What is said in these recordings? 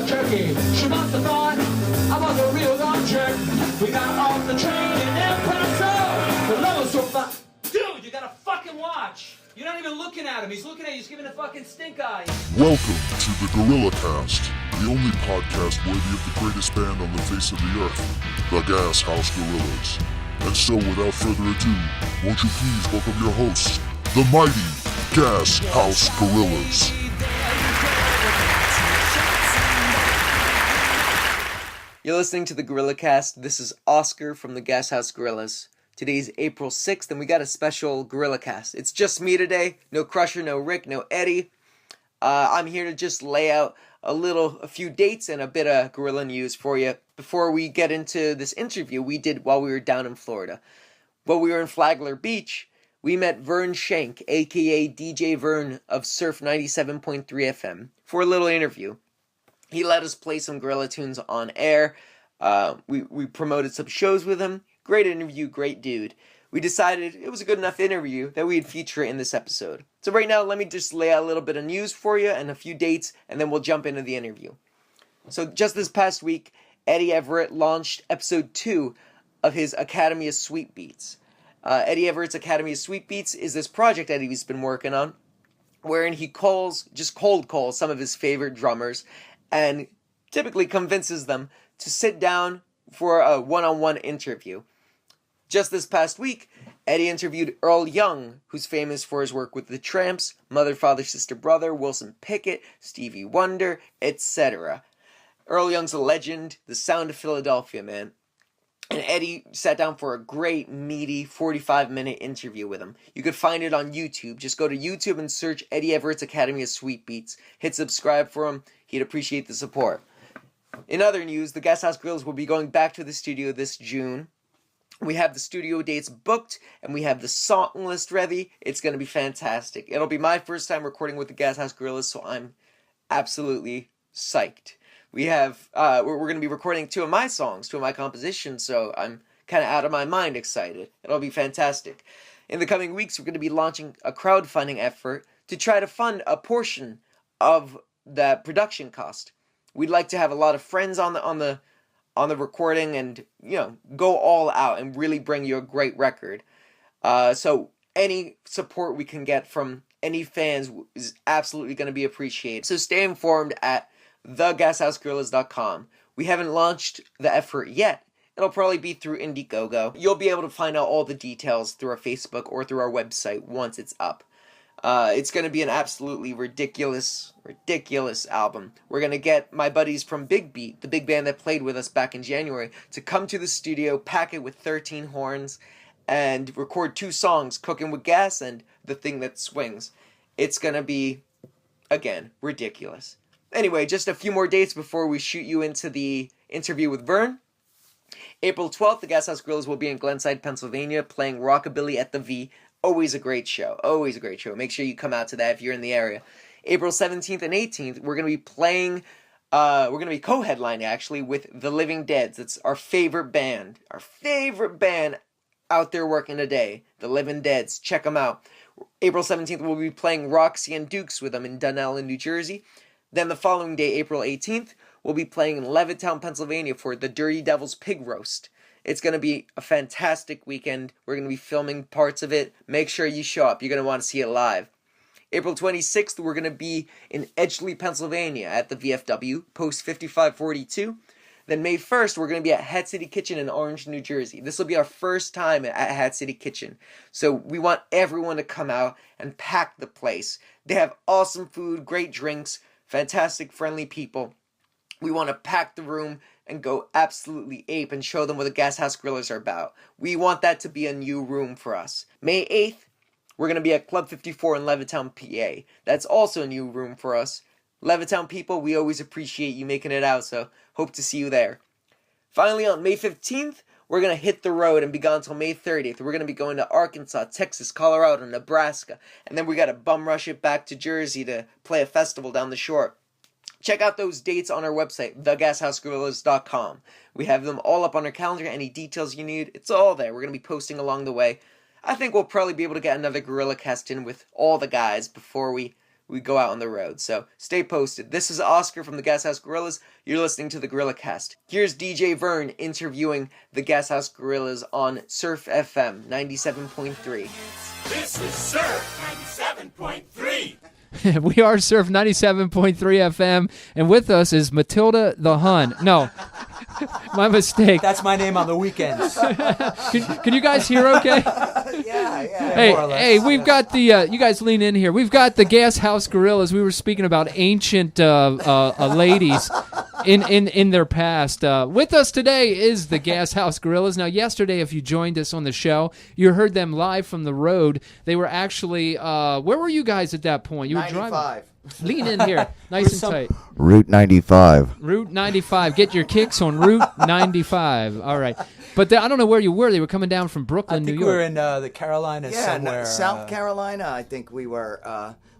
turkey. She must have thought I was a real object. We got off the train in El Paso. The love was so fun. Dude, you gotta fucking watch. You're not even looking at him. He's looking at you. He's giving a fucking stink eye. Welcome to the Gorillacast, the only podcast worthy of the greatest band on the face of the earth, the Gas House Gorillas. And so, without further ado, won't you please welcome your hosts, the mighty Gas House Gorillas. You're listening to the Gorillacast. This is Oscar from the Gas House Gorillas. Today's April 6th, and we got a special Gorillacast. It's just me today. No Crusher, no Rick, no Eddie. I'm here to just lay out a few dates and a bit of Gorilla news for you before we get into this interview we did while we were down in Florida. While we were in Flagler Beach, we met Vern Shank, aka DJ Vern of Surf 97.3 FM, for a little interview. He let us play some Gorilla tunes on air. We promoted some shows with him. Great interview, great dude. We decided it was a good enough interview that we'd feature it in this episode. So right now, let me just lay out a little bit of news for you and a few dates, and then we'll jump into the interview. So just this past week, Eddie Everett launched episode 2 of his Academy of Sweet Beats. Eddie Everett's Academy of Sweet Beats is this project Eddie's been working on, wherein he cold calls some of his favorite drummers, and typically convinces them to sit down for a one-on-one interview. Just this past week, Eddie interviewed Earl Young, who's famous for his work with the Tramps, Mother, Father, Sister, Brother, Wilson Pickett, Stevie Wonder, etc. Earl Young's a legend, the sound of Philadelphia, man. And Eddie sat down for a great, meaty 45-minute interview with him. You could find it on YouTube. Just go to YouTube and search Eddie Everett's Academy of Sweet Beats. Hit subscribe for him. He'd appreciate the support. In other news, the Gas House Gorillas will be going back to the studio this June. We have the studio dates booked, and we have the song list ready. It's going to be fantastic. It'll be my first time recording with the Gas House Gorillas, so I'm absolutely psyched. We're going to be recording 2 of my songs, 2 of my compositions, so I'm kind of out of my mind excited. It'll be fantastic. In the coming weeks, we're going to be launching a crowdfunding effort to try to fund a portion of that production cost. We'd like to have a lot of friends on the recording and, go all out and really bring you a great record. So any support we can get from any fans is absolutely going to be appreciated. So stay informed at thegasHouseGorillas.com. We haven't launched the effort yet. It'll probably be through Indiegogo. You'll be able to find out all the details through our Facebook or through our website once it's up. It's going to be an absolutely ridiculous album. We're going to get my buddies from Big Beat, the big band that played with us back in January, to come to the studio, pack it with 13 horns, and record 2 songs, Cooking with Gas and The Thing That Swings. It's going to be, again, ridiculous. Anyway, just a few more dates before we shoot you into the interview with Vern. April 12th, the Gas House Gorillas will be in Glenside, Pennsylvania, playing Rockabilly at the V. Always a great show. Always a great show. Make sure you come out to that if you're in the area. April 17th and 18th, we're going to be playing, we're going to be co-headlining, actually, with The Living Deads. It's our favorite band. Our favorite band out there working today. The Living Deads. Check them out. April 17th, we'll be playing Roxy and Dukes with them in Dunnell, New Jersey. Then the following day, April 18th, we'll be playing in Levittown, Pennsylvania for the Dirty Devil's Pig Roast. It's going to be a fantastic weekend. We're going to be filming parts of it. Make sure you show up. You're going to want to see it live. April 26th, we're going to be in Edgeley, Pennsylvania at the VFW, Post 5542. Then May 1st, we're going to be at Hat City Kitchen in Orange, New Jersey. This will be our first time at Hat City Kitchen. So we want everyone to come out and pack the place. They have awesome food, great drinks, fantastic, friendly people. We want to pack the room and go absolutely ape and show them what the Gas House Gorillas are about. We want that to be a new room for us. May 8th, we're going to be at Club 54 in Levittown, PA. That's also a new room for us. Levittown people, we always appreciate you making it out, so hope to see you there. Finally, on May 15th, we're going to hit the road and be gone until May 30th. We're going to be going to Arkansas, Texas, Colorado, Nebraska, and then we got to bum rush it back to Jersey to play a festival down the shore. Check out those dates on our website, thegasHouseGorillas.com. We have them all up on our calendar. Any details you need, it's all there. We're going to be posting along the way. I think we'll probably be able to get another Gorillacast in with all the guys before we we go out on the road. So stay posted. This is Oscar from the Gas House Gorillas. You're listening to the Gorillacast. Here's DJ Vern interviewing the Gas House Gorillas on Surf FM 97.3. This is Surf 97.3. We are Surf 97.3 FM, and with us is Matilda the Hun. No, my mistake. That's my name on the weekends. Can you guys hear okay? Yeah. Hey, we've got the, you guys lean in here. We've got the Gas House Gorillas. We were speaking about ancient ladies in their past. With us today is the Gas House Gorillas. Now, yesterday, if you joined us on the show, you heard them live from the road. They were actually, where were you guys at that point? You were 95. driving. Lean in here, nice and tight. Route 95. Route 95. Get your kicks on Route 95. All right. But I don't know where you were. They were coming down from Brooklyn, New I think York. we were in the Carolinas somewhere. South Carolina, I think we were.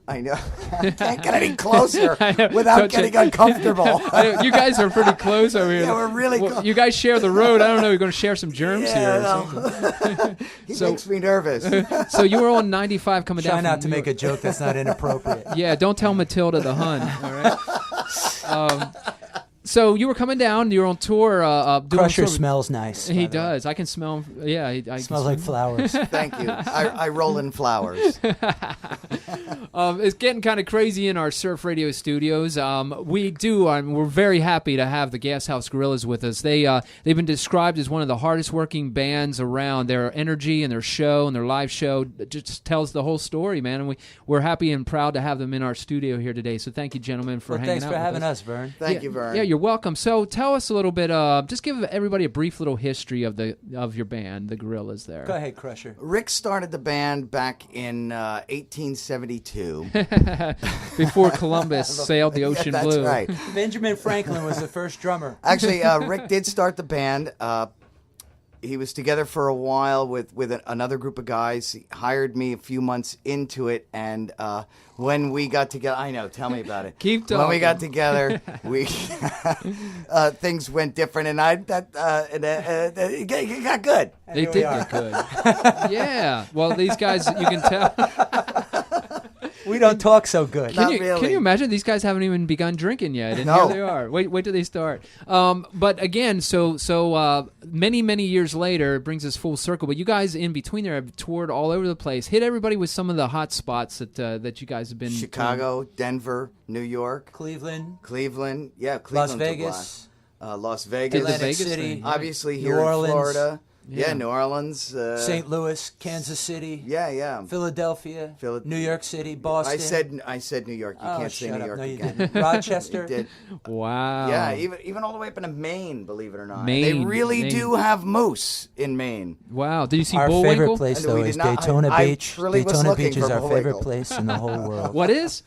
I know. I can't get any closer know. without Don't getting you- uncomfortable. You guys are pretty close over here. Yeah, we're really Well, close. You guys share the road. I don't know. You're going to share some germs here. Or no. something. He So- makes me nervous. So you were on 95 coming down Try from not to New make York. a joke that's not inappropriate. Yeah, don't tell Matilda the Hun. All right. So you were coming down. You were on tour. Doing Crusher tour. smells nice. He by the way. does. I can smell him. Yeah, I can Smells like flowers. Thank you. I roll in flowers. It's getting kind of crazy in our Surf Radio studios. We're very happy to have the Gas House Gorillas with us. They've been described as one of the hardest working bands around. Their energy and their show and their live show just tells the whole story, man. And we're happy and proud to have them in our studio here today. So thank you, gentlemen, for Well, hanging thanks out for with having us. us, Vern. Thank you, Vern. Yeah, you're welcome. So tell us a little bit. Just give everybody a brief little history of your band, the Gorillas. There. Go ahead, Crusher. Rick started the band back in 1872. Before Columbus sailed the ocean That's blue. right. Benjamin Franklin was the first drummer. Actually, Rick did start the band. He was together for a while with another group of guys. He hired me a few months into it, and when we got together, I know. Tell me about it. Keep When we talking. got together, we things went different, and it got good. They here did we are. get good. Yeah. Well, these guys, you can tell. We don't talk so good. Not Can really. you imagine these guys haven't even begun drinking yet, and No. here they are. Wait till they start. But again, so many years later, it brings us full circle. But you guys in between there have toured all over the place. Hit everybody with some of the hot spots that you guys have been. Chicago, Denver, New York, Cleveland, Cleveland. Yeah, Las Cleveland. took a Vegas, while. Las Did Vegas. the Atlantic Vegas City, thing. Obviously New here Orleans. in Florida. Yeah. Yeah, New Orleans. St. Louis, Kansas City, Yeah. Philadelphia, New York City, Boston. I said New York. You Oh, can't say shut New up. York No, you again. didn't. Rochester. You did. Wow. Yeah, even all the way up into Maine, believe it or not. Maine, They really Maine. do have moose in Maine. Wow. Did you see Our Bullwinkle? favorite place, And we though, did is not- Daytona I Beach. truly was Daytona looking Beach is for our favorite Bullwinkle. place in the whole world. What is?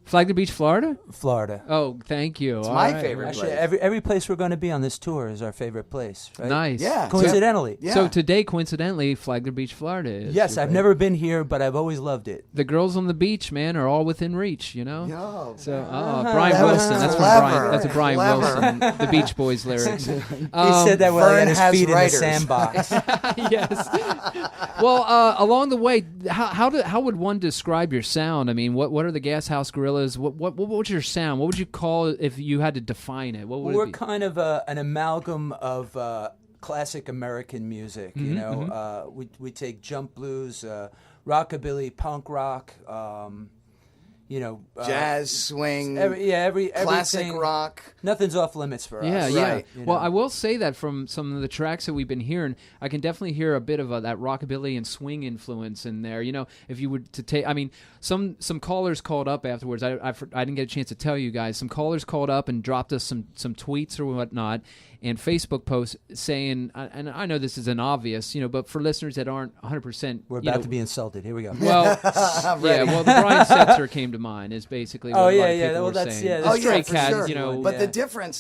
Flagler Beach, Florida? Florida. Oh, thank you. It's my favorite Actually, place. every place we're going to be on this tour is our favorite place. Right? Nice. Yeah. Coincidentally. Yeah. So today, coincidentally, Flagler Beach, Florida is. Yes, your I've favorite. never been here, but I've always loved it. The girls on the beach, man, are all within reach, you know? No. So, Brian That was Wilson. That's from clever. Brian. That's a Brian Clever. Wilson, the Beach Boys lyrics. He said that while he Vern had his has feet writers. in the sandbox. Yes. Well, along the way, how would one describe your sound? I mean, what are the Gas House Gorillas? What's your sound? What would you call it if you had to define it? What would We're it be? kind of an amalgam of classic American music. You know, we take jump blues, rockabilly, punk rock. Jazz, swing, everything. classic rock. Nothing's off limits for Yeah, us. yeah. Right. You Well, know. I will say that from some of the tracks that we've been hearing, I can definitely hear a bit of that rockabilly and swing influence in there. You know, if you would to take, I mean, some callers called up afterwards. I didn't get a chance to tell you guys. Some callers called up and dropped us some tweets or whatnot, and Facebook posts saying, and I know this is an obvious, you know, but for listeners that aren't 100%, We're about to be insulted. Here we go. Well, yeah. Well, the Brian Setzer came to mind is basically what Oh, a lot yeah, of yeah, people well, were that's- saying. yeah, The that's- Stray for Cats, sure. you know. But Yeah.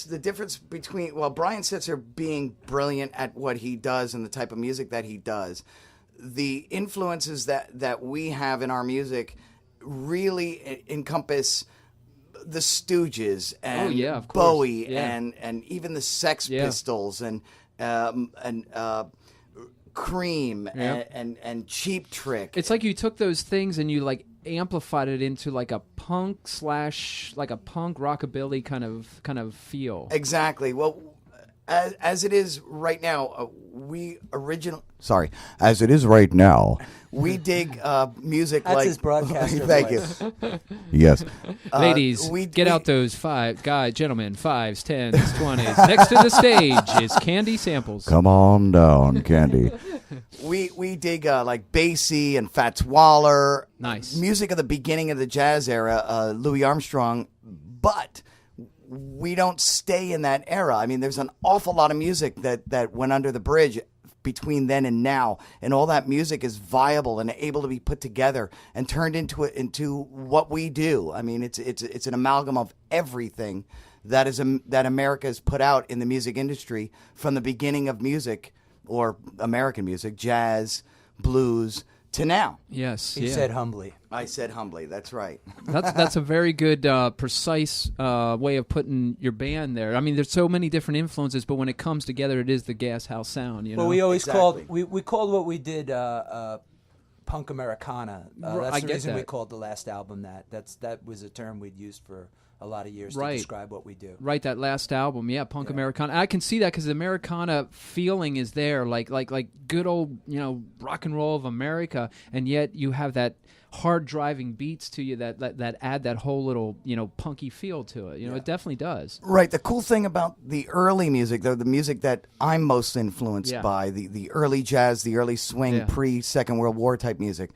the difference between Brian Setzer being brilliant at what he does and the type of music that he does, the influences that we have in our music really encompass the Stooges and Oh, yeah, of course. Bowie Yeah. and even the Sex Yeah. Pistols and Cream Yeah. and Cheap Trick. It's like you took those things and you like amplified it into like a punk slash like a punk rockabilly kind of feel. Exactly. Well, as it is right now, as it is right now, we dig music That's like his broadcaster Thank voice. you. Yes, Ladies, we get out those gentlemen, 5s, 10s, 20s. Next to the stage is Candy Samples. Come on down, Candy. we dig like Basie and Fats Waller. Nice music of the beginning of the jazz era, Louis Armstrong, but we don't stay in that era. I mean, there's an awful lot of music that went under the bridge between then and now, and all that music is viable and able to be put together and turned into what we do. I mean, it's an amalgam of everything that America has put out in the music industry from the beginning of music, or American music, jazz, blues, to now. Yes, He said humbly. I said humbly. That's right. That's a very good, precise way of putting your band there. I mean, there's so many different influences, but when it comes together, it is the Gas House sound. You know, Well, we always Exactly. called we called what we did punk Americana. That's I the get reason we that. called the last album that. That was a term we'd used for a lot of years Right. to describe what we do. Right, that last album, yeah, Punk Americana. I can see that because the Americana feeling is there, like good old rock and roll of America, and yet you have that hard driving beats to you that add that whole little punky feel to it. It definitely does. Right. The cool thing about the early music, the music that I'm most influenced by, the early jazz, the early swing, pre-Second World War type music,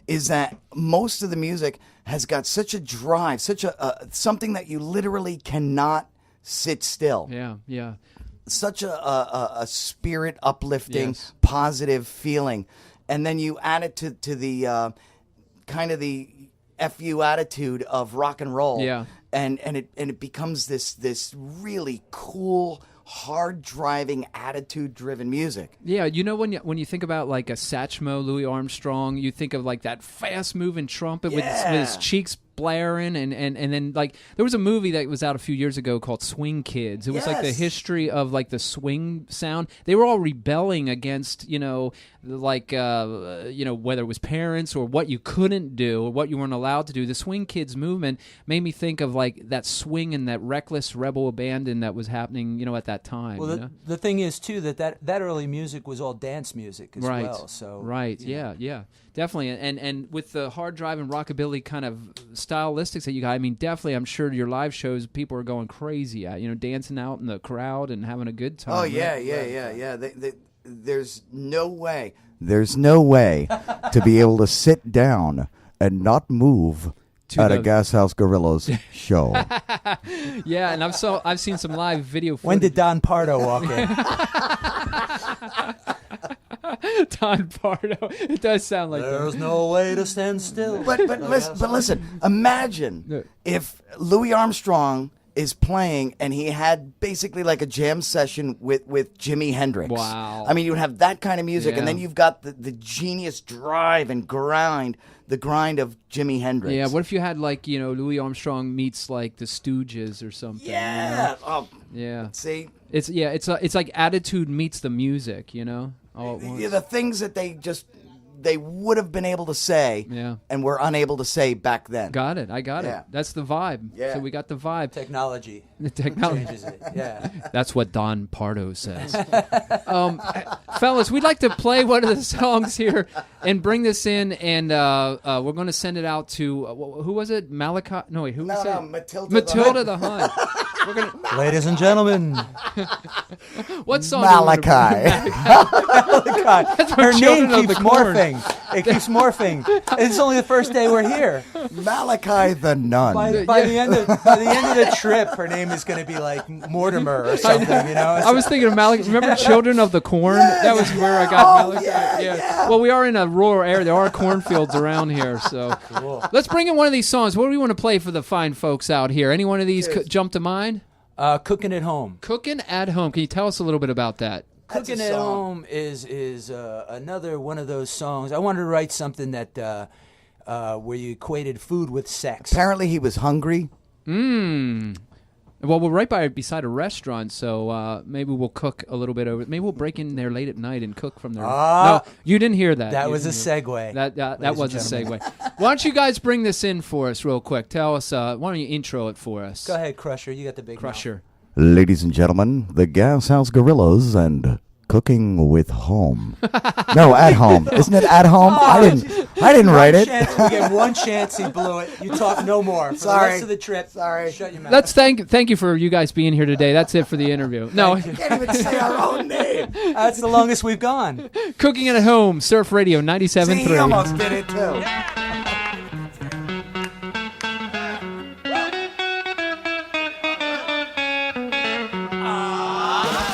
is that most of the music has got such a drive, such a something that you literally cannot sit still. Yeah. Such a spirit uplifting, Yes. positive feeling, and then you add it to the kind of the FU attitude of rock and roll. Yeah. And it becomes this really cool, hard driving, attitude driven music. Yeah, when you think about like a Satchmo, Louis Armstrong, you think of like that fast moving trumpet with his cheeks blaring, and then like there was a movie that was out a few years ago called Swing Kids. It was like the Yes. history of like the swing sound. They were all rebelling against whether it was parents or what you couldn't do or what you weren't allowed to do. The Swing Kids movement made me think of like that swing and that reckless rebel abandon that was happening at that time. Well, the thing is too that early music was all dance music as Right. well. So Right. Yeah. Definitely. And with the hard driving rockabilly kind of stylistics that you got, I mean, definitely, I'm sure your live shows, people are going crazy at, dancing out in the crowd and having a good time. Oh right? yeah. There's no way. There's no way to be able to sit down and not move at a Gas House Gorillas show. Yeah, and I've seen some live video footage. when did Don Pardo walk in? Don Pardo? It does sound like There's no way to stand still. But listen, imagine if Louis Armstrong is playing and he had basically like a jam session with Jimi Hendrix. Wow. I mean, you would have that kind of music, and then Yeah. you've got the genius drive and grind of Jimi Hendrix. Yeah, what if you had like, Louis Armstrong meets like the Stooges or something? Yeah. Oh, Yeah. see, It's like attitude meets the music, all at once. yeah, the things that they would have been able to say Yeah. and were unable to say back then. Got it. I got Yeah. it. That's the vibe. Yeah. So we got the vibe. Technology The technology. changes it. Yeah. That's what Don Pardo says. Fellas, we'd like to play one of the songs here and bring this in, and we're going to send it out to who was it? Malachi? No, wait, who was it? Matilda the Hunt. We're gonna. Ladies and gentlemen, What song? do we wanna bring? Malachi. God, her name Children of keeps the Corn. morphing. It keeps morphing. It's only the first day we're here. Malachi the Nun. By the end of the trip, her name is going to be like Mortimer or something. I was thinking of Malachi. Remember Children of the Corn? That was where I got Malachi. yeah. Well, we are in a rural area. There are cornfields around here, so let's bring in one of these songs. What do we want to play for the fine folks out here? Any one of these jump to mind? Cooking at home. Cooking at home. Can you tell us a little bit about that? Cooking at home is another one of those songs. I wanted to write something that where you equated food with sex. Apparently he was hungry. Well, we're right beside a restaurant, so maybe we'll cook a little bit over. Maybe we'll break in there late at night and cook from there. No, you didn't hear that. That You was a didn't hear- segue. That was a segue. Why don't you guys bring this in for us real quick? Tell us. Why don't you intro it for us? Go ahead, Crusher. You got the big mouth. Crusher. Ladies and gentlemen, the Gas House Gorillas and Cooking with Home. No, at home. Isn't it at home? I didn't write it. We get one chance, he blew it. You talk no more. For Sorry. the rest of the trip, Sorry. shut your mouth. Let's thank you for you guys being here today. That's it for the interview. No, Can't even say our own name. That's the longest we've gone. Cooking at Home, Surf Radio 97.3. See, he almost did it too.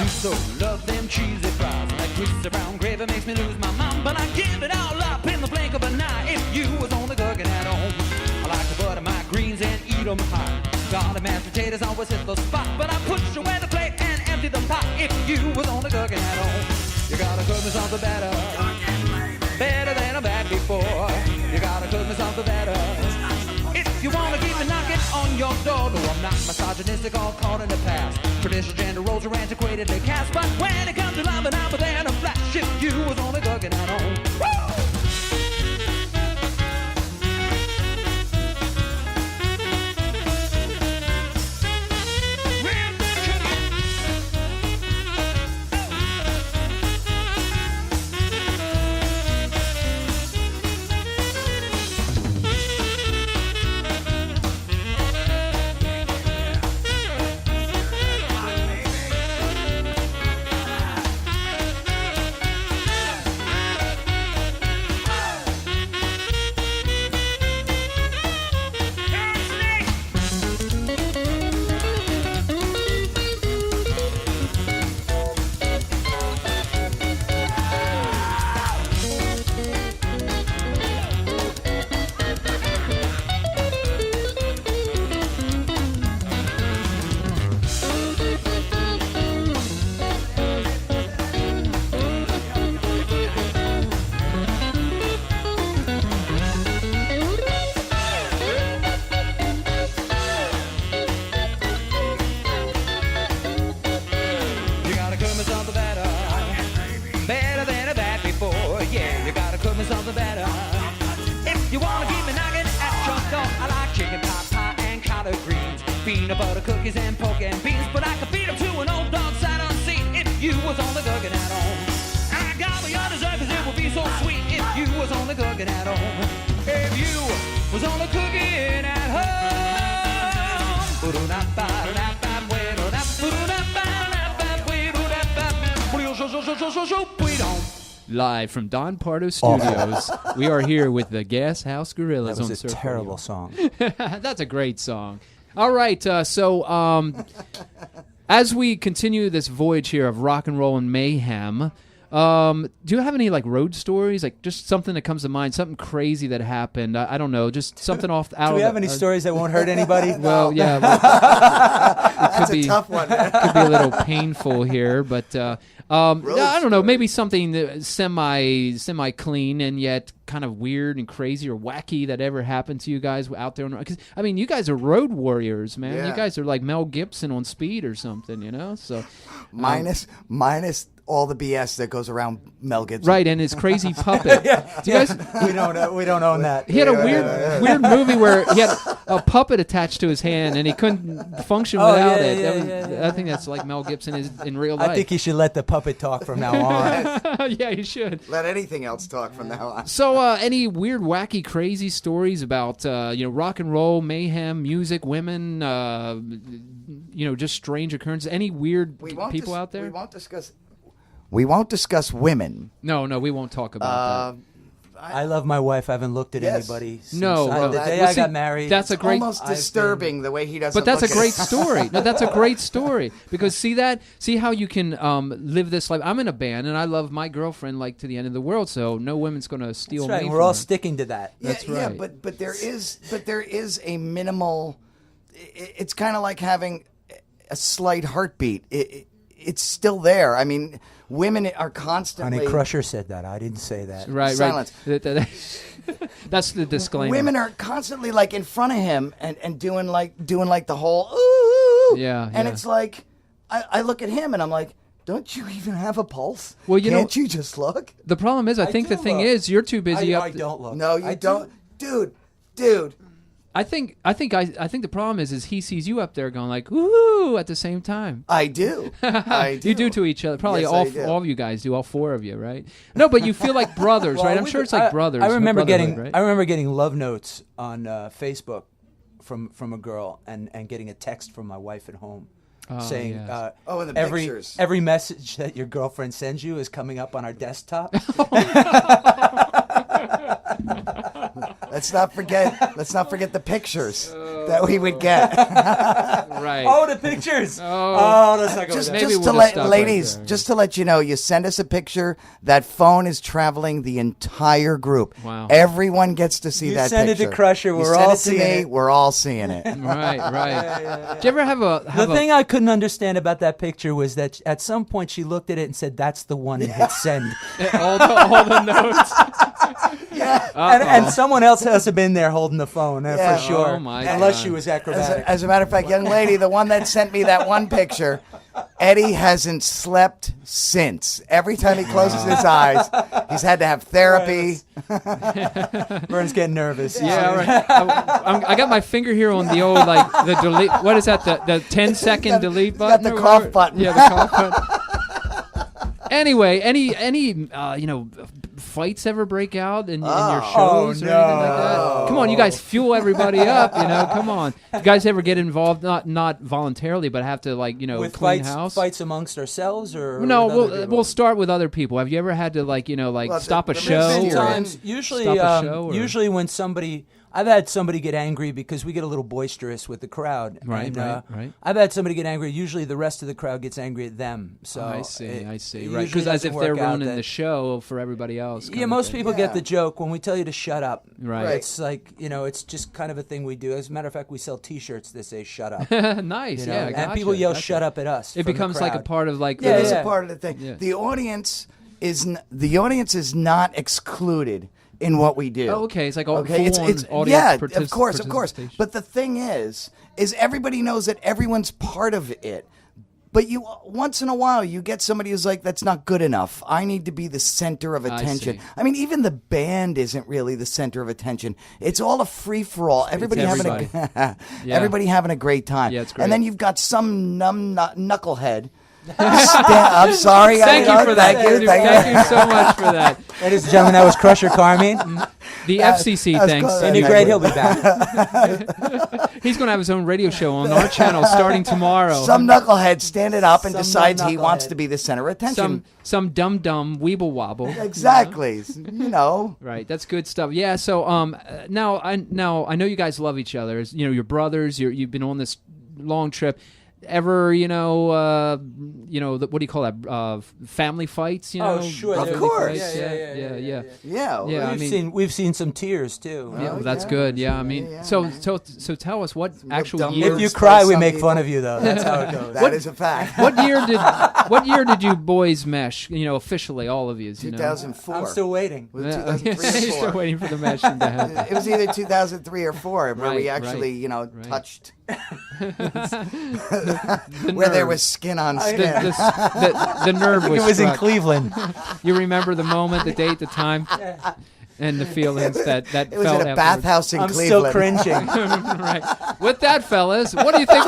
So love them cheesy fries like twisted brown gravy makes me lose my mind, but I give it all up in the blink of an eye. If you was only cooking at home, I like to butter my greens and eat them hot. Garlic mashed potatoes always hit the spot, but I push away the plate and empty the pot. If you was only cooking at home, you gotta cook me something better, better than I've had before. You gotta cook me something better. If you wanna keep me knocking on your door, no, I'm not misogynistic or caught in the past. Traditional gender roles are antiquatedly cast, but when it comes to love, I'm there in a flash. If you was only cooking at home, woo! Something better. If you wanna keep me knocking at your door, I like chicken pot pie and collard greens, peanut butter cookies and pork and beans. But I could beat them to an old dog sat on seat if you was only cooking at home. And I gobble your dessert 'cause it would be so sweet if you was only cooking at home. If you was only cooking at home. Live from Don Pardo Studios, we are here with the Gas House Gorillas. That was on a Surf terrible Radio. song. That's a great song. All right, so as we continue this voyage here of rock and roll and mayhem, do you have any like road stories, like just something that comes to mind, something crazy that happened? I don't know, just something out. Do we have any stories that won't hurt anybody? Well, yeah, well, That's a tough one, man. could be a little painful here, but I don't know, maybe something that semi clean and yet kind of weird and crazy or wacky that ever happened to you guys out there. Because I mean, you guys are road warriors, man. Yeah. You guys are like Mel Gibson on speed or something, you know. So Minus all the BS that goes around Mel Gibson. right, and his crazy puppet. Do you guys? we don't own that. He had a weird movie where he had a puppet attached to his hand and he couldn't function without it. I think that's like Mel Gibson is in real life. I think you should let the puppet talk from now on. Yeah, you should. Let anything else talk from now on. So, any weird, wacky, crazy stories about rock and roll, mayhem, music, women, just strange occurrences? Any weird people out there? We won't discuss women. No, we won't talk about that. I love my wife. I haven't looked at Yes. anybody since No, the day well, I see, got married. that's a great. Almost disturbing the way he doesn't. But that's a look at great it. story. No, that's a great story because see how you can live this life. I'm in a band and I love my girlfriend like to the end of the world. So no woman's going to steal That's right. me. We're from all her. sticking to that. Yeah, That's yeah, right. but there is a minimal. It's kind of like having a slight heartbeat. It's still there. I mean, women are constantly. Honey Crusher said that. I didn't say that. Right. Silence. That's the disclaimer. Women are constantly like in front of him and doing like the whole ooh woo. Yeah, And yeah. it's like, I look at him and I'm like, don't you even have a pulse? Well, you Can't know- you just look? The problem is, I think the do thing look. is, you're too busy I up. don't look. No, you I don't. Dude. I think the problem is he sees you up there going like woo at the same time. I do. I do. You do to each other. Probably Yes, all I do. all of you guys do. All four of you, right? No, but you feel like brothers, right? I'm sure it's like brothers. I remember brotherhood, getting right? I remember getting love notes on Facebook from a girl and getting a text from my wife at home. Saying yes. And the every pictures. every message that your girlfriend sends you is coming up on our desktop. Let's not forget the pictures that we would get. right. Oh, the pictures. Oh, that's not going just to Maybe just we'll to just let stop right ladies, there. just to let you know, you send us a picture. That phone is traveling the entire group. Wow. Everyone gets to see You that send it picture. to Crusher, You we're send all it to seeing me. it. We're all seeing it. Right. Did you ever have The thing I couldn't understand about that picture was that at some point she looked at it and said, "That's the one," and hit send. all the notes? And someone else has to have been there holding the phone Yeah. for sure. Oh, my Unless God. she was As acrobatic. a, as a matter of fact, young lady, the one that sent me that one picture, Eddie hasn't slept since. Every time he closes his eyes, he's had to have therapy. Vern's getting nervous. Yeah, right. I got my finger here on the old like the delete. What is that? The 10-second delete He's got button. the or cough whatever? button. Yeah, the cough button. Anyway, any fights ever break out in your shows or anything like that? Come on, you guys fuel everybody up. Come on. You guys ever get involved? Not voluntarily, but have to With clean house. fights amongst ourselves or No, with other we'll people? we'll start with other people. Have you ever had to Well, stop a the show? reason or- Sometimes, usually, stop a show, or- usually when I've had somebody get angry because we get a little boisterous with the crowd. Right, and, right. I've had somebody get angry. Usually, the rest of the crowd gets angry at them. So I see. it Right, usually because as doesn't if they're work out ruining that- the show for everybody else. Yeah, most people get the joke when we tell you to shut up. Right. It's like, it's just kind of a thing we do. As a matter of fact, we sell T-shirts that say "shut up." Nice, you know? yeah. And gotcha, people yell gotcha. "shut up" at us. It from the becomes like a crowd. part of like. Yeah, It is yeah. a part of the thing. Yeah. The audience is not excluded in what we do. Oh, okay. It's like all Okay, it's audience yeah, of course. participation. But the thing is everybody knows that everyone's part of it. But you once in a while you get somebody who's like, that's not good enough. I need to be the center of attention. see. I mean, even the band isn't really the center of attention. It's all a free for all. Everybody having everybody having a great time. Yeah, it's great. And then you've got some knucklehead. I'm sorry. Thank you for that. Thank you. Thank you so much for that. Ladies and gentlemen, that was Crusher Carmine. The FCC that's thanks. close. Any Yeah, great, yeah. he'll be back. He's going to have his own radio show on our channel starting tomorrow. Some knucklehead standing up and Some decides he knucklehead. wants to be the center of attention. some dumb weeble wobble. Exactly. Right, that's good stuff. Yeah. So now I know you guys love each other. You're brothers. You've been on this long trip. Ever what do you call that? Family fights. Oh, sure. Of There's- course. Yeah. Yeah. Yeah. We've seen some tears too. Yeah, well, that's yeah. good. Yeah, I mean, so tell us what actual dumb year. If you By cry, we some make fun people. of you, though. That's how it goes. That is a fact. What year did you boys mesh? Officially, all of you. 2004. I'm still waiting. Was it Yeah, 2003 or you're still 4? waiting for the meshing to happen. It was either 2003 or 4 where we Right, actually, right. touched The where there nerve. was skin on the, skin. the nerve It was was in struck. Cleveland. You remember the moment, the date, the time, and the feelings that It was felt at a afterwards. bathhouse in I'm Cleveland. still cringing. Right. With that, fellas, what do you think?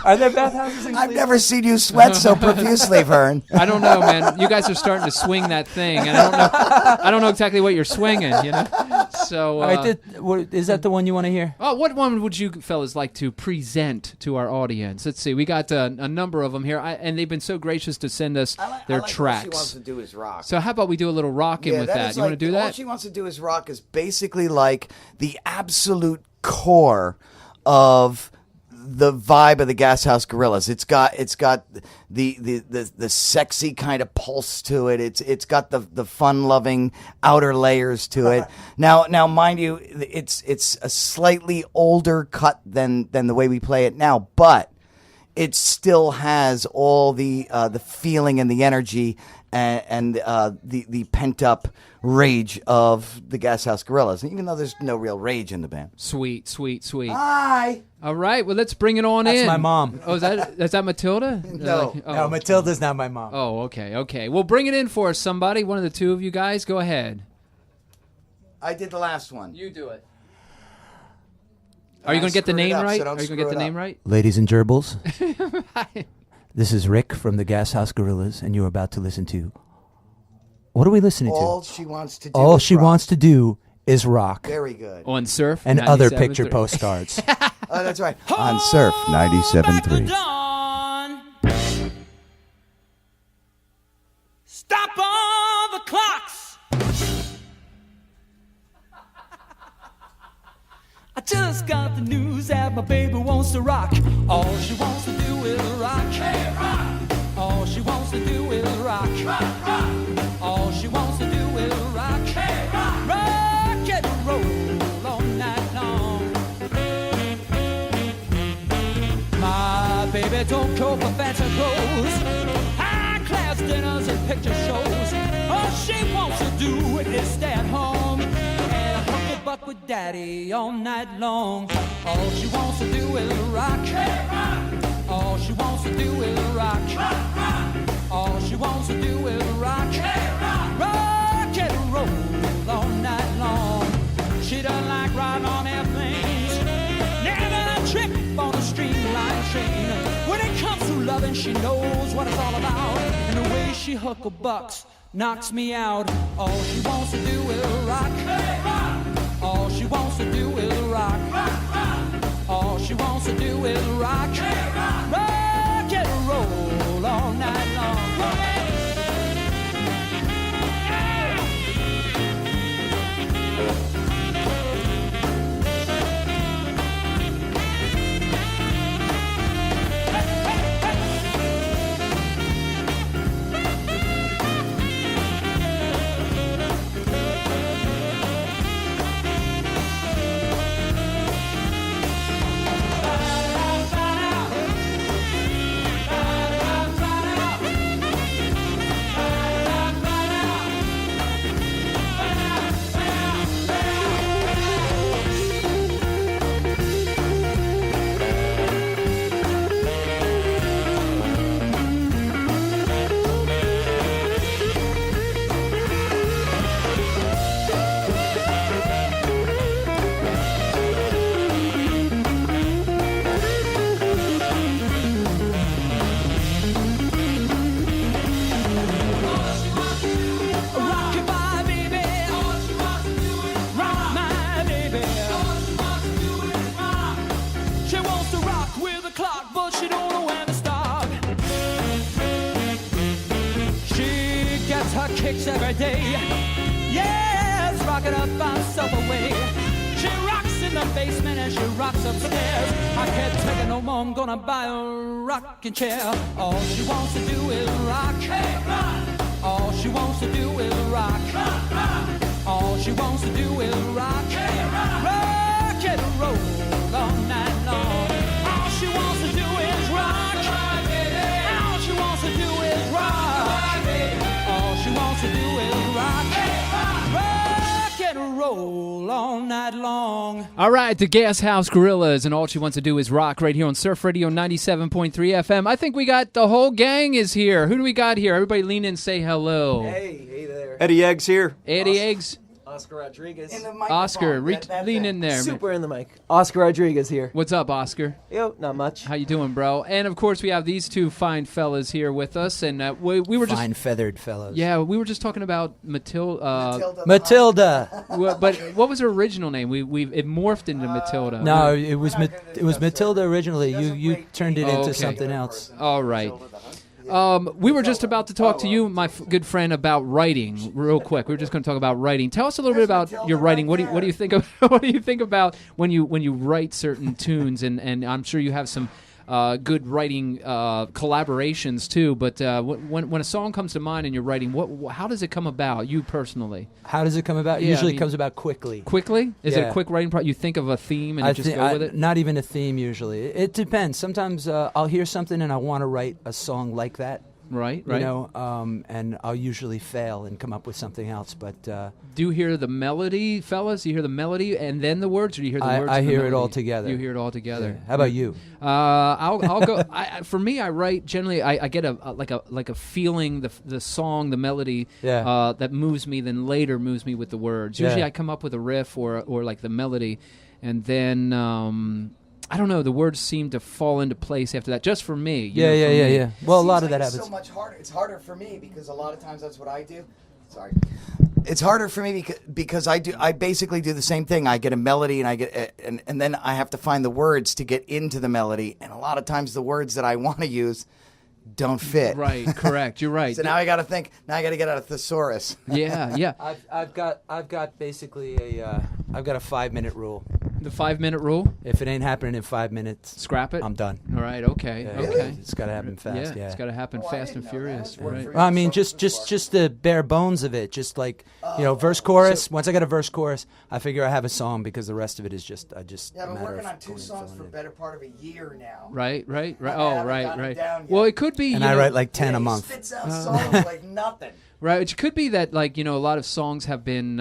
Are there bathhouses in I've Cleveland? never seen you sweat so profusely, Vern. I don't know, man. You guys are starting to swing that thing, and I don't know exactly what you're swinging. So. All right, is that the one you want to hear? Oh, what one would you fellas like to present to our audience? Let's see. We got a number of them here, and they've been so gracious to send us their All she tracks. wants to do is rock. So how about we do a little rocking with that? is You want to do All that? she wants to do is rock is basically like the absolute core of the vibe of the Gas House Gorillas. It's got the sexy kind of pulse to it. It's got the fun loving outer layers to it. Now mind you, it's a slightly older cut than the way we play it now, but it still has all the feeling and the energy and the pent up rage of the Gas House Gorillas, even though there's no real rage in the band. Sweet. Hi. All right, well, let's bring it on in. That's my mom. Oh, is that Matilda? No. No, Matilda's not my mom. Oh, okay. Well, bring it in for us, somebody. One of the two of you guys, go ahead. I did the last one. You do it. Are you going to get the name right? Are you going to get the name right? Ladies and gerbils, this is Rick from the Gas House Gorillas, and you're about to listen to... What are we listening to? All she wants to do All is she rock. wants to do is rock. Very good. On Surf And other 97.3. picture postcards. Oh, that's right. On Surf 97.3. Dawn. Stop all the clocks. I just got the news that my baby wants to rock. All she wants to do is rock. Hey, rock. All she wants to do is rock. Rock, rock. All she wants to do is rock. Hey, rock. Rock and roll all night long. My baby don't go for fancy clothes, high-class dinners and picture shows. All she wants to do is stay at home and huckle buck with daddy all night long. All she wants to do is rock. Hey, rock. All she wants to do is rock. Rock, rock. All she wants to do is rock. Hey, rock. Rock and roll all night long. She doesn't like riding on airplanes, never a trip on a streamlined train. When it comes to loving, she knows what it's all about, and the way she huckle bucks knocks me out. All she wants to do is rock. Hey, rock. All she wants to do is rock. Rock, rock. All she wants to do is rock. Hey, rock. Rock and roll all night long. Kicks every day. Yes, rocking up myself away. She rocks in the basement and she rocks upstairs. I can't take it no more, I'm gonna buy a rocking chair. All she wants to do is rock. Hey, rock. All she wants to do is rock. Rock, rock. All she wants to do is rock. Hey, rock. Rock and roll all night long. All she wants to do is rock. All she wants to do is rock. All she wants to do is rock. Rock and roll all night long. All right, the Gas House Gorillas, and all she wants to do is rock right here on Surf Radio 97.3 FM. I think we got the whole gang is here. Who do we got here? Everybody lean in and say hello. Hey there. Eddie Eggs here. Eddie Eggs. Oscar Rodriguez. In the microphone. Oscar, That lean thing. in there. Super in the mic. Oscar Rodriguez here. What's up, Oscar? Yo, not much. How you doing, bro? And of course, we have these two fine fellas here with us, and we were just Fine feathered fellows. yeah, we were just talking about Matilda. Matilda. But what was her original name? It morphed into Matilda. No, it was Matilda originally. You turned it into Okay. something else. All right. We were just about to talk to you, my good friend, about writing. Real quick, we were just going to talk about writing. Tell us a little bit about your writing. What do you think of? What do you think about when you write certain tunes? And I'm sure you have some good writing collaborations too. But when a song comes to mind and you're writing, how does it come about? You personally? How does it come about? Yeah, Usually I mean, it comes about quickly. Quickly? Is it Yeah. a quick writing process? You think of a theme and you just go with it? Not even a theme usually. It depends. Sometimes I'll hear something and I want to write a song like that. Right. You know, and I'll usually fail and come up with something else. But Do you hear the melody, fellas? Do you hear the melody and then the words, or do you hear the words? I and the hear it melody? all together. You hear it all together. Yeah. How about you? I'll go. For me, I write generally. I get a feeling, the song, the melody that moves me. Then later moves me with the words. Usually, I come up with a riff or like the melody, and then I don't know. The words seem to fall into place after that. Just for me. Yeah. Well, a lot of that happens. It's so much harder. It's harder for me because a lot of times that's what I do. Sorry. It's harder for me because I basically do the same thing. I get a melody and then I have to find the words to get into the melody, and a lot of times the words that I want to use don't fit. Right, correct. You're right. So now I got to think. Now I got to get out a thesaurus. Yeah. I've got basically I've got a 5-minute rule. The 5-minute rule. If it ain't happening in 5 minutes, Scrap it. I'm done. All right. Okay. Yeah, Okay. It's got to happen fast. Yeah. It's got to happen fast and furious. Right. Well, I mean, just the bare bones of it. Just like verse chorus. Once I got a verse chorus, I figure I have a song because the rest of it is just Yeah, I've been working on 2 songs for the better part of a year now. Right. Oh, haven't right. gotten it down yet. Well, it could be. and you I know, write like 10 a He month. spits out songs like nothing. Right. It could be that, like, a lot of songs have been,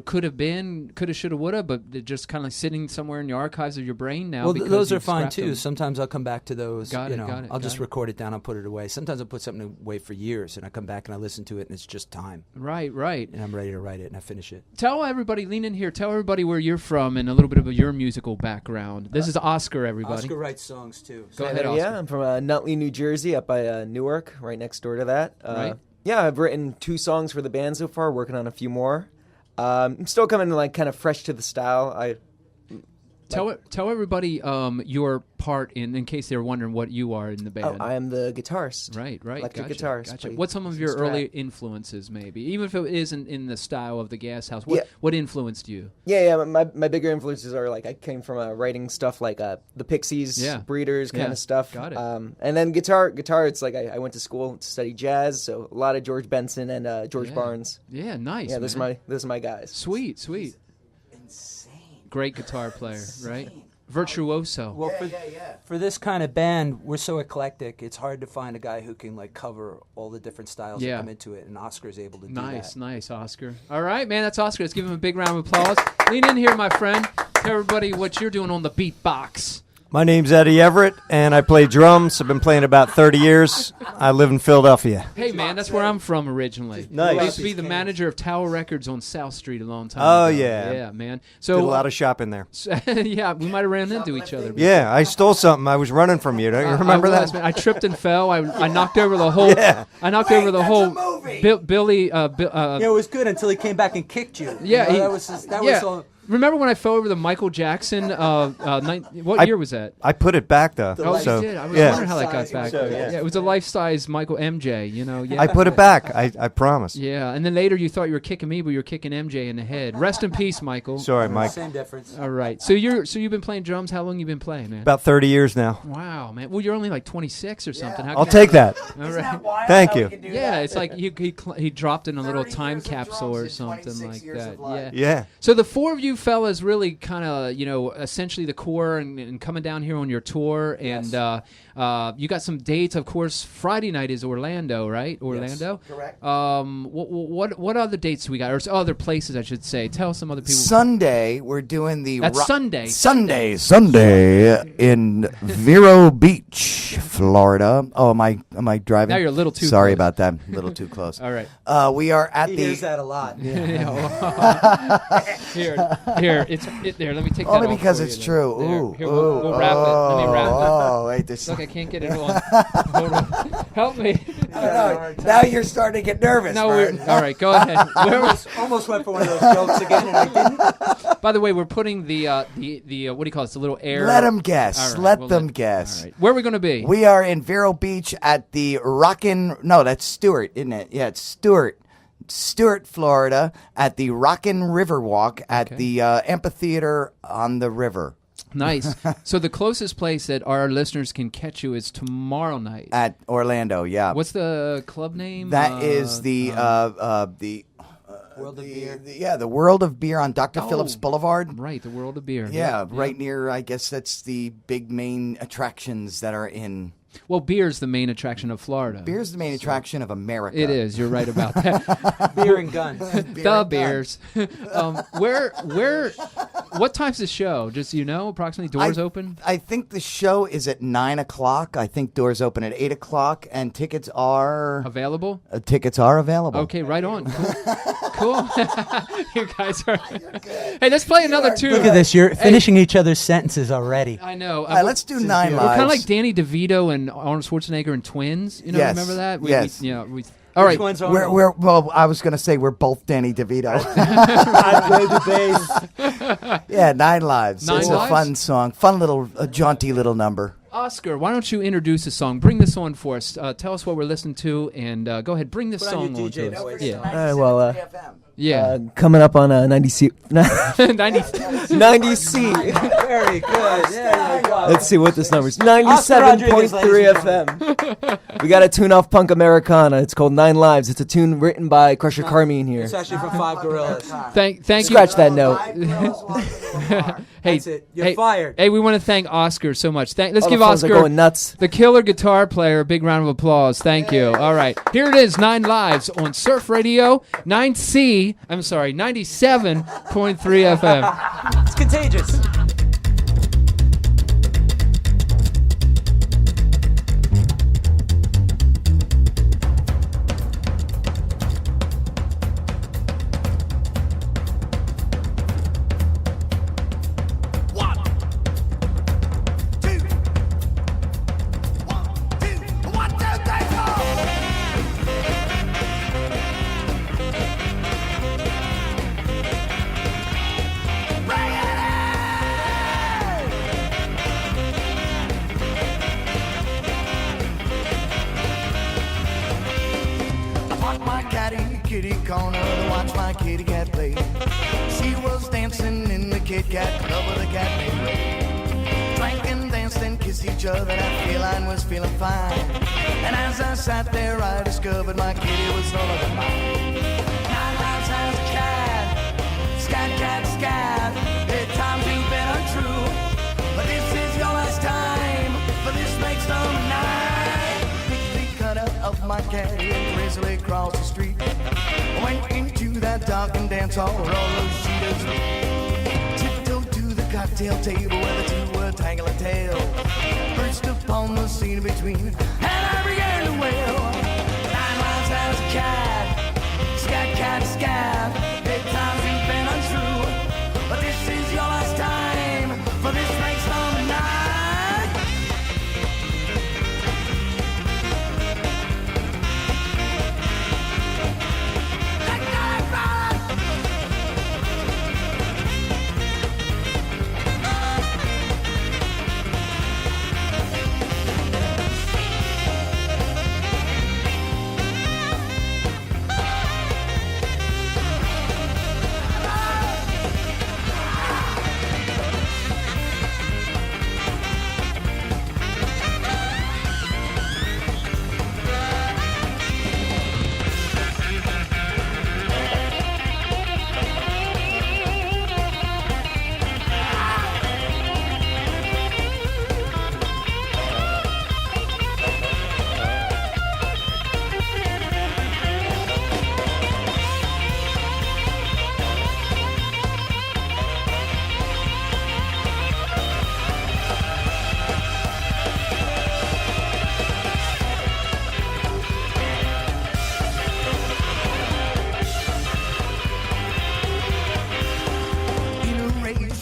could have been, coulda, shoulda, woulda, but they're just kind of sitting somewhere in the archives of your brain now. Well, because those are you've fine scrapped too. them. Sometimes I'll come back to those. Got it. I'll just record it down. I'll put it away. Sometimes I'll put something away for years, and I come back and I listen to it, and it's just time. Right. And I'm ready to write it, and I finish it. Tell everybody, lean in here. Tell everybody where you're from and a little bit of your musical background. This is Oscar, everybody. Oscar writes songs too. Go ahead, Oscar. Yeah, I'm from Nutley, New Jersey, up by Newark, right next door to that. Right. Yeah, I've written 2 songs for the band so far, working on a few more. I'm still coming like kind of fresh to the style. Tell everybody your part in case they're wondering what you are in the band. I am the guitarist. Right. Electric Gotcha, guitarist. Gotcha. play What's some of some your Strat. early influences, maybe? Even if it isn't in the style of the Gas House, Yeah. what influenced you? Yeah. My bigger influences are like I came from writing stuff like the Pixies, Yeah. Breeders kind Yeah. of stuff. Got it. And then guitar. It's like I went to school to study jazz, so a lot of George Benson and George Yeah. Barnes. Yeah, nice. Yeah, those are my guys. Sweet. Insane. Great guitar player, right? Virtuoso. Well, for this kind of band, we're so eclectic. It's hard to find a guy who can like cover all the different styles Yeah. that come into it, and Oscar's able to do that. Nice, Oscar. All right, man, that's Oscar. Let's give him a big round of applause. Lean in here, my friend. Tell everybody what you're doing on the beatbox. My name's Eddie Everett, and I play drums. I've been playing about 30 years. I live in Philadelphia. Hey, man, that's where I'm from originally. Nice. I used to be the manager of Tower Records on South Street a long time Oh, ago. yeah. Yeah, man. So Did a lot of shopping there. yeah, we might have ran into each other. Yeah, I stole something. I was running from you. Don't you remember I that? was, man. I tripped and fell. I knocked over the whole. Yeah. I knocked over the that's whole. a movie. Billy. Yeah, it was good until he came back and kicked you. Yeah, You know, that was all. Remember when I fell over the Michael Jackson? What year was that? I put it back, though. Oh, so, you did. I was yeah. wondering how that got back. So, yeah. It was a life-size Michael MJ. You know. Yeah. I put it back. I promise. Yeah, and then later you thought you were kicking me, but you were kicking MJ in the head. Rest in peace, Michael. Sorry, Mike. Same difference. All right. So you've been playing drums. How long you been playing, man? About 30 years now. Wow, man. Well, you're only like 26 or something. How I'll can take that. All Isn't right. that wild Thank how you. we can do Yeah, that? it's like he dropped in a little 30 time years of capsule drums or and something 26 like years that. of life. Yeah. Yeah. So the 4 of you fellas really kind of, essentially the core and coming down here on your tour. And you got some dates. Of course, Friday night is Orlando, right? Orlando? Correct. What other dates do we got? Or other places, I should say. Tell some other people. Sunday, we're doing the That's Sunday. Sunday in Vero Beach, Florida. Oh, am I driving? Now you're a little too Sorry close. about that. A little too close. All right. We are at He the. hears that a lot. Here, there. Let me take that Only off because for it's you, true. then. There. Ooh, Here, we'll wrap it. Let me wrap it. Oh, wait, this. Look, I can't get it on. Hold on. Help me. Now you're starting to get nervous. No, Vern. all right, go ahead. Where was- Almost went for one of those jokes again, and I didn't. by the way, we're putting the what do you call it? It's the little air. Let them guess. All right, Let we'll them let- guess. All right. Where are we going to be? We are in Vero Beach at the No, that's Stewart, isn't it? Yeah, it's Stewart. Stewart, Florida, at the Rockin' Riverwalk at the amphitheater on the river. Nice. So the closest place that our listeners can catch you is tomorrow night. At Orlando, yeah. What's the club name? That is the World of Beer. the World of Beer on Dr. Phillips Oh. Boulevard. Right, the World of Beer. Yeah, right near. I guess that's the big main attractions that are in Well, beer's the main attraction of Florida. Beer's the main attraction of America. It is. You're right about that. Beer and guns. The beers. What time's the show? Just approximately doors open. I think the show is at 9:00. I think doors open at 8:00, and tickets are Available. Tickets are available. Okay, right on. Cool. You guys are. Hey, let's play another tune. Look at this. You're finishing each other's sentences already. I know. All right, let's do 9 We're Lives. kind of like Danny DeVito and Arnold Schwarzenegger and twins. Yes. Remember that? Yes. All right. Which one's on? Well, I was going to say we're both Danny DeVito. I play the bass. Yeah, 9 Lives. Nine it's Lives? a fun song. Fun little, jaunty little number. Oscar, why don't you introduce the song? Bring this on for us. Tell us what we're listening to, and go ahead. Bring this Put on song your on DJ to us. voice. Yeah. Yeah. Coming up on 90C. 90. 90C. Very good. Yeah. Let's see what this number is. Oscar Rodriguez, 97.3 ladies and FM. We got a tune off Punk Americana. It's called 9 Lives. It's a tune written by Crusher Carmine here. It's actually from 5 Gorillas. Thank Scratch that note. Hey, That's it. You're fired. Hey, we want to thank Oscar so much. Let's All give the phones are Oscar, going nuts. the killer guitar player, a big round of applause. Thank you. All right. Here it is, 9 Lives on Surf Radio, 97.3 FM. It's contagious. Kitty corner to watch my kitty cat play. She was dancing in the Kit Kat club with a cat named Ray. Drank and danced and kissed each other. That feline was feeling fine. And as I sat there, I discovered my kitty was no longer mine. 9 lives has a cat, scat, cat, scat. At times you've been untrue, but this is your last time. For this makes no night. Big cutter of my cat and grizzly across the street. Went into that darkened dance hall where all those cheaters tiptoed to the cocktail table where the two were tangling tail. Perched upon the scene between, and I began to wail. 9 lives has a cat, scat, cat, scat. At times you've been untrue, but this is your last time. For this makes no night.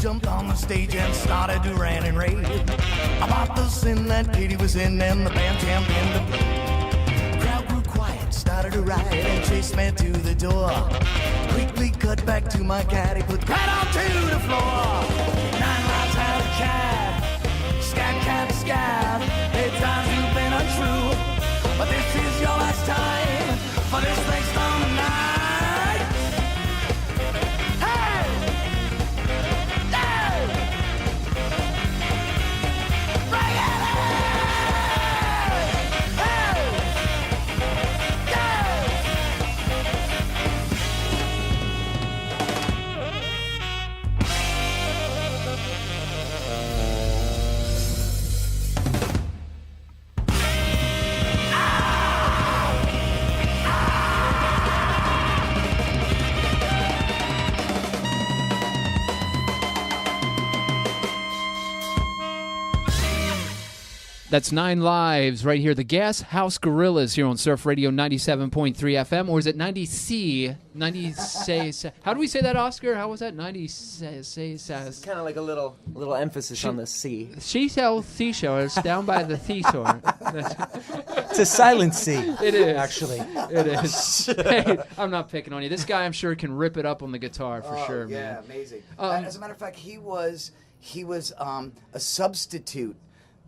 Jumped on the stage and started to rant and rave about the sin that Kitty was in, and the band jammed in to play. Crowd grew quiet, started to riot, and chased me to the door. Quickly cut back to my cat, he put cat onto the floor. 9 lives has a cat, scat, cat, scat. At times you've been untrue, but this is your last time. For this makes no night. That's 9 Lives right here. The Gas House Gorillas here on Surf Radio 97.3 FM. Or is it 90C? 90 say. How do we say that, Oscar? How was that? 90 say. Kind of like a little emphasis on the C. Seashores down by the seashore. It's a silent C. It is. Actually. It is. Hey, I'm not picking on you. This guy, I'm sure, can rip it up on the guitar for sure, man. Yeah, amazing. As a matter of fact, he was a substitute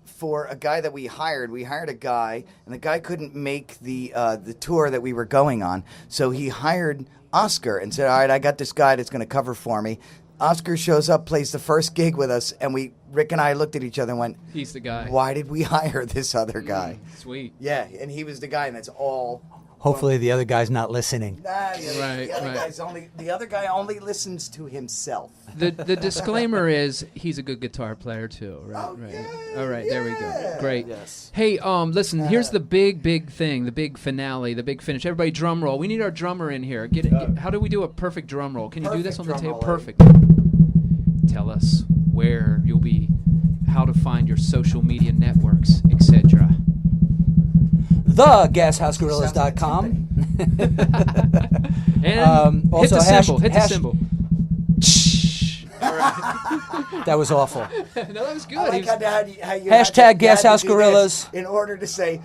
for a guy that we hired. We hired a guy, and the guy couldn't make the tour that we were going on, so he hired Oscar and said, all right, I got this guy that's going to cover for me. Oscar shows up, plays the first gig with us, and Rick and I looked at each other and went, he's the guy. Why did we hire this other guy? Sweet. Yeah, and he was the guy, and that's all. Hopefully the other guy's not listening. The other guy only listens to himself. The disclaimer is he's a good guitar player too, right? Okay, All right, there we go. Great. Yes. Hey, listen, here's the big thing, the big finale, the big finish. Everybody drum roll. We need our drummer in here. How do we do a perfect drum roll? Can you do this on the table? Perfect. Tell us where you'll be, how to find your social media networks, etc. TheGasHouseGorillas.com. And also hit the symbol. All right. That was awful. No, that was good. I like how you Hashtag Gas House Gorillas. In order to say,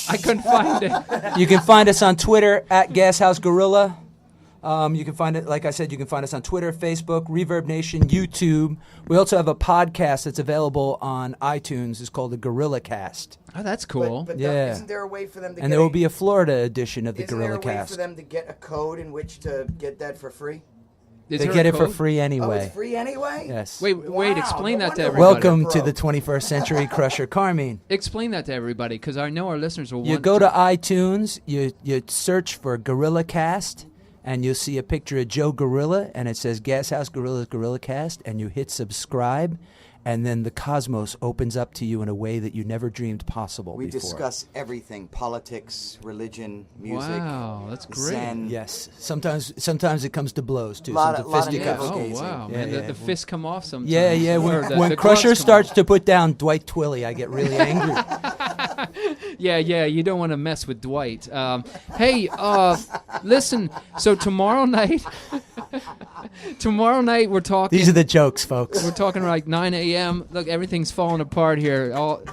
I couldn't find it. You can find us on Twitter at Gas House Gorilla. You can find it, like I said, you can find us on Twitter, Facebook, Reverb Nation, YouTube. We also have a podcast that's available on iTunes. It's called the Gorillacast. Oh, that's cool. But Yeah. isn't there a way for them to And there will be a Florida edition of the Isn't there a way Gorillacast. for them to get a code in which to get that for free? Is They there get a it for code? free Oh, anyway. it's free anyway? Yes. Wait, Wow, explain no that to wonder everybody. Welcome to Bro. the 21st Century Crusher, Carmine. Explain that to everybody, because I know our listeners will You want go to iTunes, you search for Gorillacast, and you'll see a picture of Joe Gorilla, and it says Gas House Gorillas Gorillacast, and you hit subscribe, and then the cosmos opens up to you in a way that you never dreamed possible We before. discuss everything: politics, religion, music. Wow, that's great. Zen. Yes. Sometimes it comes to blows, too. Lot some of- lot of fisticuffs. navel Oh, gazing. wow. Yeah, Man, yeah. the fists come off sometimes. Yeah. Or When the Crusher gloves come starts off. to put down Dwight Twilley, I get really angry. Yeah, you don't want to mess with Dwight. Hey, listen, so tomorrow night we're talking. These are the jokes, folks. We're talking like 9 a.m. Look, everything's falling apart here.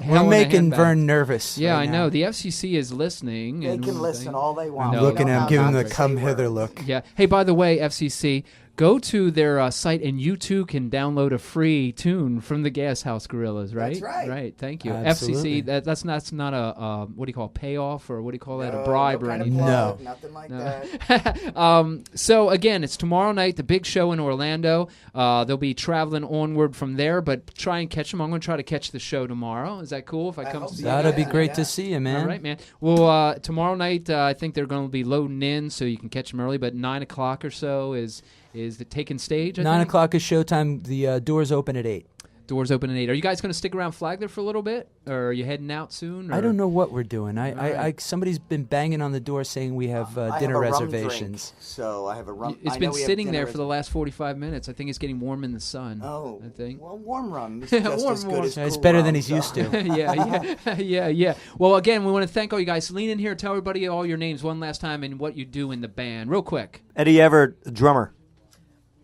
We're making Vern nervous. Yeah, right I now. know. The FCC is listening. They and can listen all they want. No, We Look at don't him, know give him how the to come say hither words. look. Yeah. Hey, by the way, FCC, go to their site and you too can download a free tune from the Gas House Gorillas, right? That's right. Right. Thank you. Absolutely. FCC. That's not a what do you call it, payoff or what do you call that? No, A bribe no or kind of anything. plug, No. nothing like No. that. So again, it's tomorrow night, the big show in Orlando. They'll be traveling onward from there, but try and catch them. I'm going to try to catch the show tomorrow. Is that cool if I come hope see so. you? That'd be Yeah, great yeah. to see you, man. All right, man. Well, tomorrow night, I think they're going to be loading in, so you can catch them early. But 9 o'clock or so is the taking stage. I 9 think? o'clock is showtime. The doors open at 8. Doors open at 8. Are you guys going to stick around Flagler for a little bit, or are you heading out soon? I or- don't know what we're doing. right. Somebody's been banging on the door saying we have I dinner have a rum reservations. drink, so I have a rum. It's I been know we have sitting dinner there for the last 45 minutes. I think it's getting warm in the sun. Oh, I think. well, warm rum is just Warm as good rum. as It's cool better rum, than he's so. used to. yeah. Well, again, we want to thank all you guys. Lean in here, tell everybody all your names one last time and what you do in the band, real quick. Eddie Everett, drummer.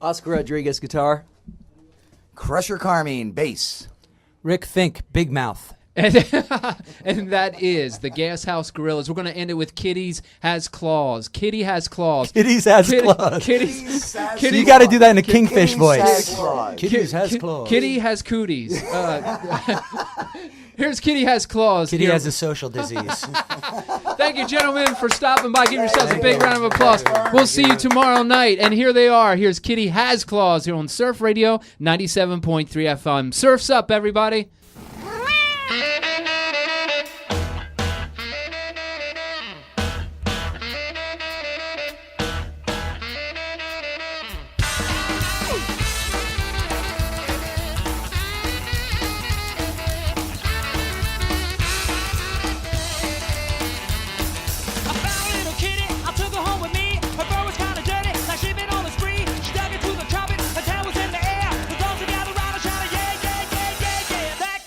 Oscar Rodriguez, guitar. Crusher Carmine, bass. Rick Fink, Big Mouth. And that is the Gas House Gorillas. We're going to end it with Kitty's Has Claws. Kitty has claws. Kitty's has claws. Kitty's Kitty You got to do that in a kingfish Kitty's voice. has claws. Kitty's has claws. Kitty has cooties. Here's Kitty has claws. Kitty Here. has a social disease. Thank you, gentlemen, for stopping by. Give yourselves a big round of applause. We'll see you tomorrow night. And here they are. Here's Kitty Has Claws here on Surf Radio 97.3 FM. Surf's up, everybody. I found a little kitty, I took her home with me. Her fur was kinda dirty, like she'd been on a spree. She dug into the carpet, her tail was in the air. The dogs got around her shouting, yeah, yeah, yeah, yeah, yeah. That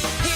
He